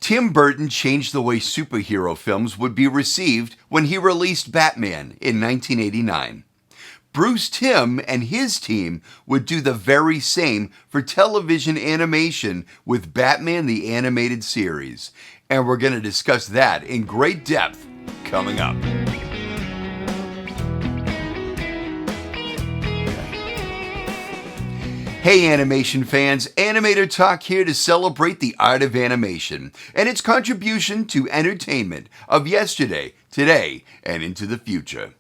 Tim Burton changed the way superhero films would be received when he released Batman in 1989. Bruce Timm and his team would do the very same for television animation with Batman the Animated Series. And we're going to discuss that in great depth coming up. Hey animation fans, Animator Talk here to celebrate the art of animation and its contribution to entertainment of yesterday, today, and into the future.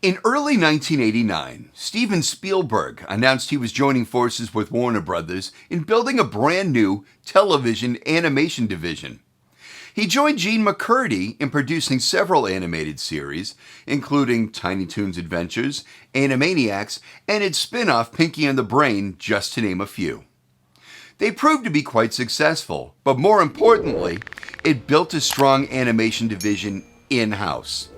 In early 1989, Steven Spielberg announced he was joining forces with Warner Brothers in building a brand new television animation division. He joined Gene McCurdy in producing several animated series, including Tiny Toons Adventures, Animaniacs, and its spin-off Pinky and the Brain, just to name a few. They proved to be quite successful, but more importantly, it built a strong animation division in-house.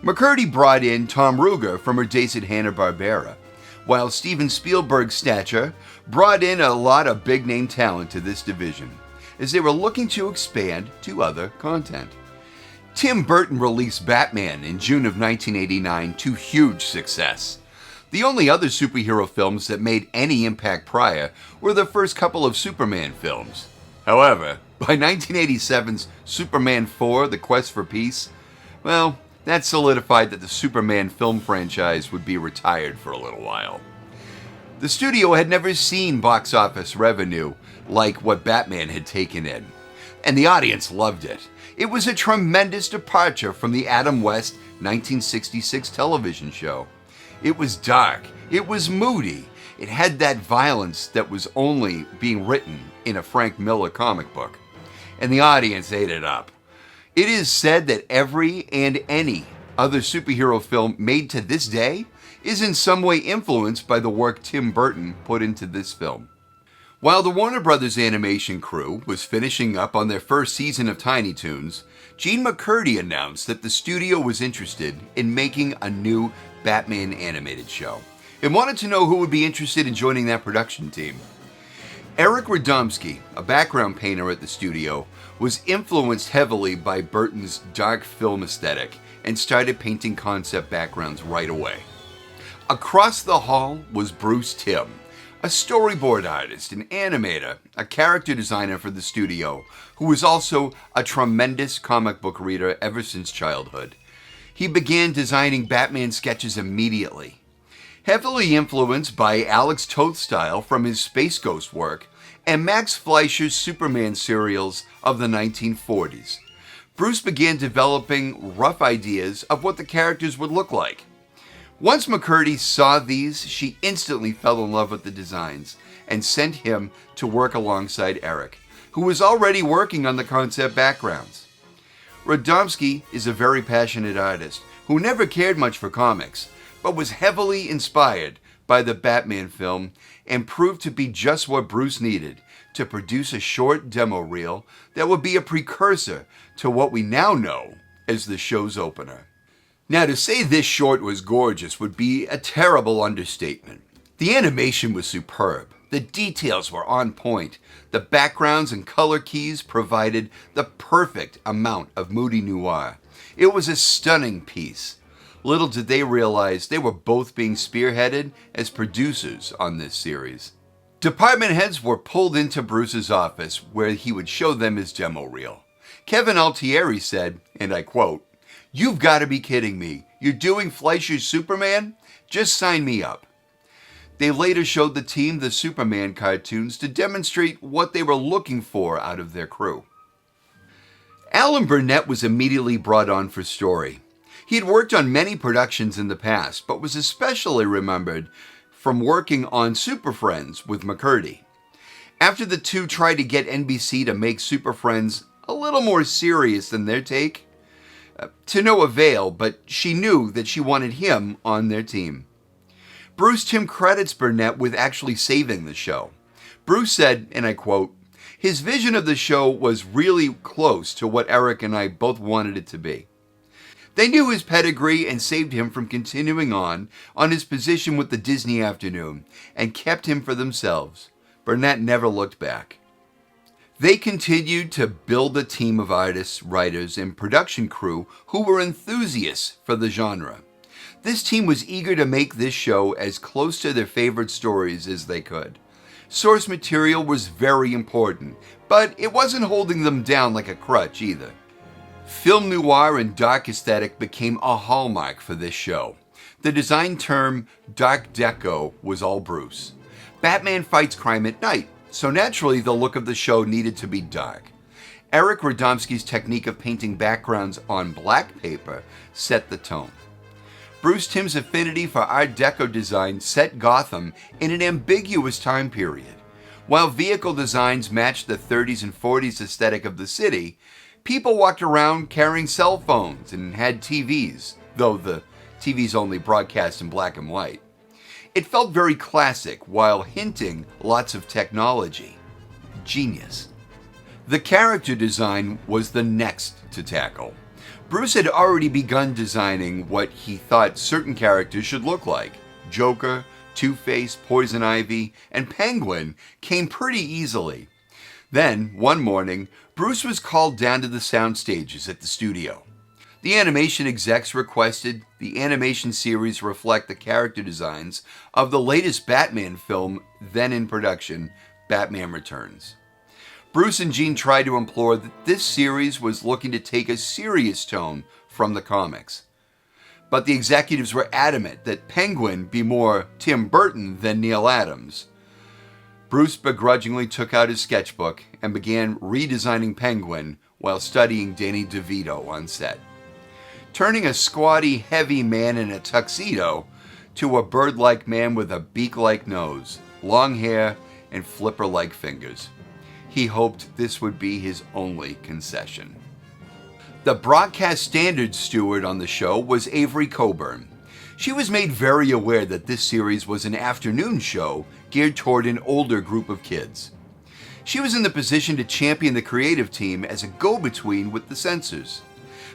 McCurdy brought in Tom Ruegger from her days at Hanna-Barbera, while Steven Spielberg's stature brought in a lot of big-name talent to this division, as they were looking to expand to other content. Tim Burton released Batman in June of 1989 to huge success. The only other superhero films that made any impact prior were the first couple of Superman films. However, by 1987's Superman 4: The Quest for Peace, well, that solidified that the Superman film franchise would be retired for a little while. The studio had never seen box office revenue like what Batman had taken in, and the audience loved it. It was a tremendous departure from the Adam West 1966 television show. It was dark, it was moody, it had that violence that was only being written in a Frank Miller comic book, and the audience ate it up. It is said that every and any other superhero film made to this day is in some way influenced by the work Tim Burton put into this film. While the Warner Brothers animation crew was finishing up on their first season of Tiny Toons, Gene McCurdy announced that the studio was interested in making a new Batman animated show and wanted to know who would be interested in joining that production team. Eric Radomski, a background painter at the studio, was influenced heavily by Burton's dark film aesthetic and started painting concept backgrounds right away. Across the hall was Bruce Timm, a storyboard artist, an animator, a character designer for the studio, who was also a tremendous comic book reader ever since childhood. He began designing Batman sketches immediately. Heavily influenced by Alex Toth's style from his Space Ghost work and Max Fleischer's Superman serials of the 1940s, Bruce began developing rough ideas of what the characters would look like. Once McCurdy saw these, she instantly fell in love with the designs and sent him to work alongside Eric, who was already working on the concept backgrounds. Radomski is a very passionate artist who never cared much for comics, but was heavily inspired by the Batman film and proved to be just what Bruce needed to produce a short demo reel that would be a precursor to what we now know as the show's opener. Now, to say this short was gorgeous would be a terrible understatement. The animation was superb. The details were on point. The backgrounds and color keys provided the perfect amount of moody noir. It was a stunning piece. Little did they realize they were both being spearheaded as producers on this series. Department heads were pulled into Bruce's office where he would show them his demo reel. Kevin Altieri said, and I quote, "You've got to be kidding me. You're doing Fleischer's Superman? Just sign me up." They later showed the team the Superman cartoons to demonstrate what they were looking for out of their crew. Alan Burnett was immediately brought on for story. He had worked on many productions in the past, but was especially remembered from working on Super Friends with McCurdy. After the two tried to get NBC to make Super Friends a little more serious than their take, to no avail, but she knew that she wanted him on their team. Bruce Timm credits Burnett with actually saving the show. Bruce said, and I quote, "His vision of the show was really close to what Eric and I both wanted it to be. They knew his pedigree and saved him from continuing on his position with the Disney Afternoon and kept him for themselves. Burnett never looked back." They continued to build a team of artists, writers, and production crew who were enthusiasts for the genre. This team was eager to make this show as close to their favorite stories as they could. Source material was very important, but it wasn't holding them down like a crutch either. Film noir and dark aesthetic became a hallmark for this show. The design term Dark Deco was all Bruce. Batman fights crime at night, so naturally the look of the show needed to be dark. Eric Radomski's technique of painting backgrounds on black paper set the tone. Bruce Timm's affinity for Art Deco design set Gotham in an ambiguous time period. While vehicle designs matched the 30s and 40s aesthetic of the city, people walked around carrying cell phones and had TVs, though the TVs only broadcast in black and white. It felt very classic while hinting lots of technology. Genius. The character design was the next to tackle. Bruce had already begun designing what he thought certain characters should look like. Joker, Two-Face, Poison Ivy, and Penguin came pretty easily. Then, one morning, Bruce was called down to the sound stages at the studio. The animation execs requested the animation series reflect the character designs of the latest Batman film then in production, Batman Returns. Bruce and Jean tried to implore that this series was looking to take a serious tone from the comics. But the executives were adamant that Penguin be more Tim Burton than Neil Adams. Bruce begrudgingly took out his sketchbook and began redesigning Penguin while studying Danny DeVito on set. Turning a squatty, heavy man in a tuxedo to a bird-like man with a beak-like nose, long hair, and flipper-like fingers. He hoped this would be his only concession. The broadcast standards steward on the show was Avery Coburn. She was made very aware that this series was an afternoon show geared toward an older group of kids. She was in the position to champion the creative team as a go-between with the censors.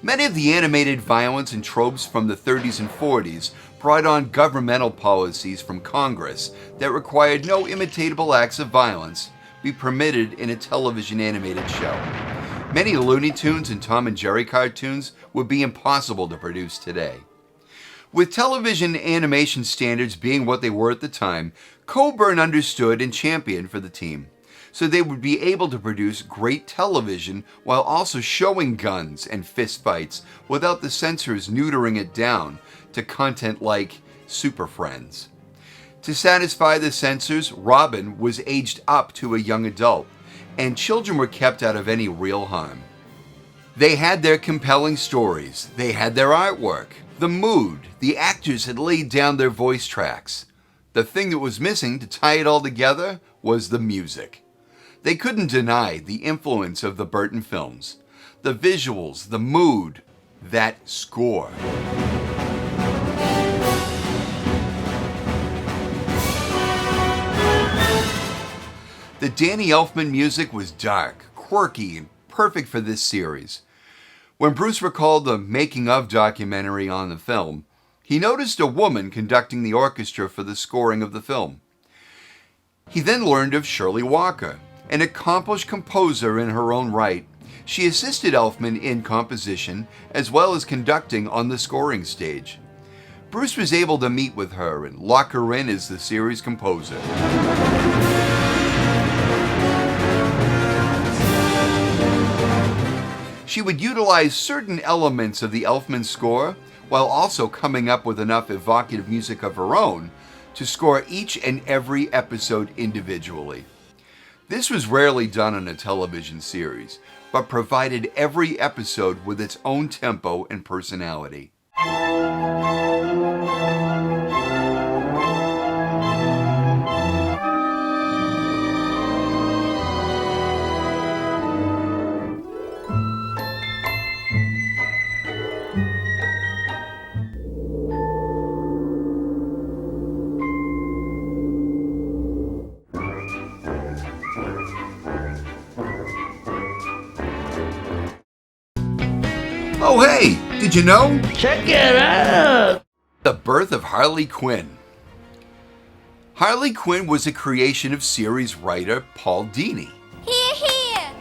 Many of the animated violence and tropes from the 30s and 40s brought on governmental policies from Congress that required no imitatable acts of violence be permitted in a television animated show. Many Looney Tunes and Tom and Jerry cartoons would be impossible to produce today. With television animation standards being what they were at the time, Coburn understood and championed for the team, so they would be able to produce great television while also showing guns and fistfights without the censors neutering it down to content like Super Friends. To satisfy the censors, Robin was aged up to a young adult, and children were kept out of any real harm. They had their compelling stories, they had their artwork, the mood, the actors had laid down their voice tracks. The thing that was missing to tie it all together was the music. They couldn't deny the influence of the Burton films, the visuals, the mood, that score. The Danny Elfman music was dark, quirky, and perfect for this series. When Bruce recalled the making-of documentary on the film, he noticed a woman conducting the orchestra for the scoring of the film. He then learned of Shirley Walker, an accomplished composer in her own right. She assisted Elfman in composition as well as conducting on the scoring stage. Bruce was able to meet with her and lock her in as the series composer. She would utilize certain elements of the Elfman score while also coming up with enough evocative music of her own to score each and every episode individually. This was rarely done on a television series, but provided every episode with its own tempo and personality. Oh hey, did you know? Check it out! The birth of Harley Quinn. Harley Quinn was a creation of series writer Paul Dini. Hear, hear!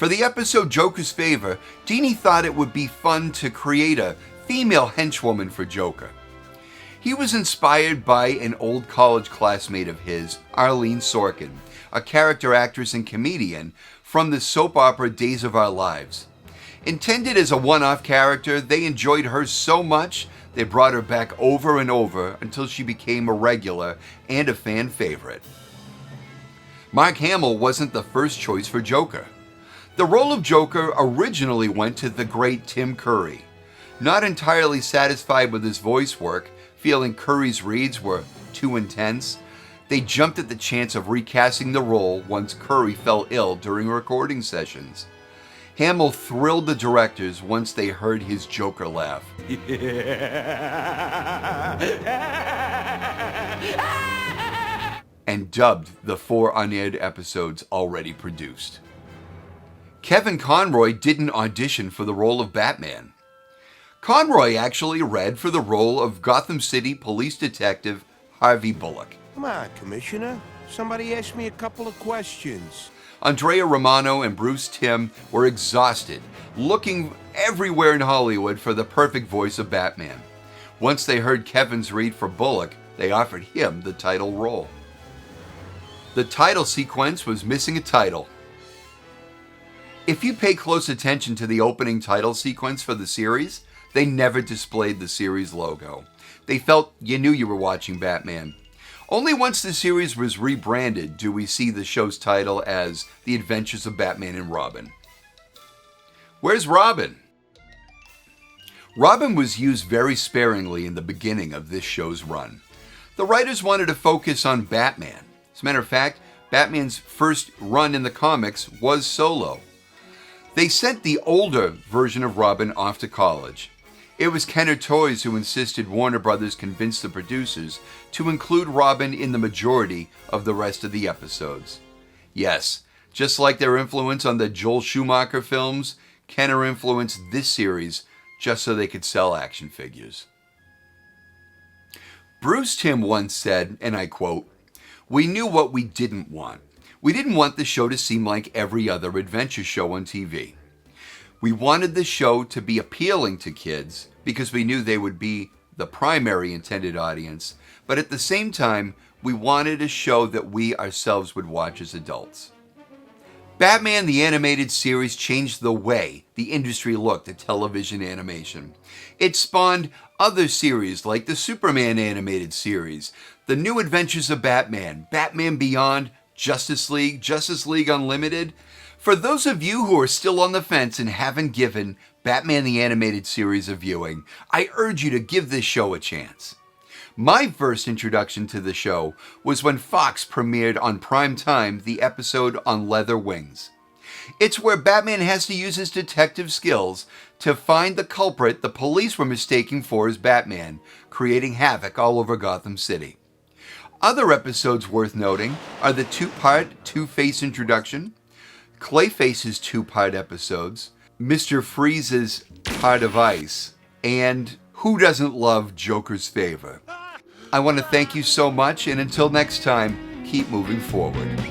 For the episode Joker's Favor, Dini thought it would be fun to create a female henchwoman for Joker. He was inspired by an old college classmate of his, Arlene Sorkin, a character actress and comedian from the soap opera Days of Our Lives. Intended as a one-off character, they enjoyed her so much they brought her back over and over until she became a regular and a fan favorite. Mark Hamill wasn't the first choice for Joker. The role of Joker originally went to the great Tim Curry. Not entirely satisfied with his voice work, feeling Curry's reads were too intense, they jumped at the chance of recasting the role once Curry fell ill during recording sessions. Hamill thrilled the directors once they heard his Joker laugh. And dubbed the 4 unaired episodes already produced. Kevin Conroy didn't audition for the role of Batman. Conroy actually read for the role of Gotham City police detective Harvey Bullock. Come on, Commissioner. Somebody asked me a couple of questions. Andrea Romano and Bruce Timm were exhausted, looking everywhere in Hollywood for the perfect voice of Batman. Once they heard Kevin's read for Bullock, they offered him the title role. The title sequence was missing a title. If you pay close attention to the opening title sequence for the series, they never displayed the series logo. They felt you knew you were watching Batman. Only once the series was rebranded do we see the show's title as The Adventures of Batman and Robin. Where's Robin? Robin was used very sparingly in the beginning of this show's run. The writers wanted to focus on Batman. As a matter of fact, Batman's first run in the comics was solo. They sent the older version of Robin off to college. It was Kenner Toys who insisted Warner Brothers convince the producers to include Robin in the majority of the rest of the episodes. Yes, just like their influence on the Joel Schumacher films, Kenner influenced this series just so they could sell action figures. Bruce Timm once said, and I quote, "We knew what we didn't want. We didn't want the show to seem like every other adventure show on TV. We wanted the show to be appealing to kids because we knew they would be the primary intended audience, but at the same time, we wanted a show that we ourselves would watch as adults." Batman the Animated Series changed the way the industry looked at television animation. It spawned other series like the Superman Animated Series, The New Adventures of Batman, Batman Beyond, Justice League Unlimited. For those of you who are still on the fence and haven't given Batman the Animated Series a viewing, I urge you to give this show a chance. My first introduction to the show was when Fox premiered on prime time the episode on Leather Wings. It's where Batman has to use his detective skills to find the culprit the police were mistaking for as Batman, creating havoc all over Gotham City. Other episodes worth noting are the 2-part Two-Face introduction, Clayface's 2-part episodes, Mr. Freeze's Heart of Ice, and who doesn't love Joker's Favor? I want to thank you so much, and until next time, keep moving forward.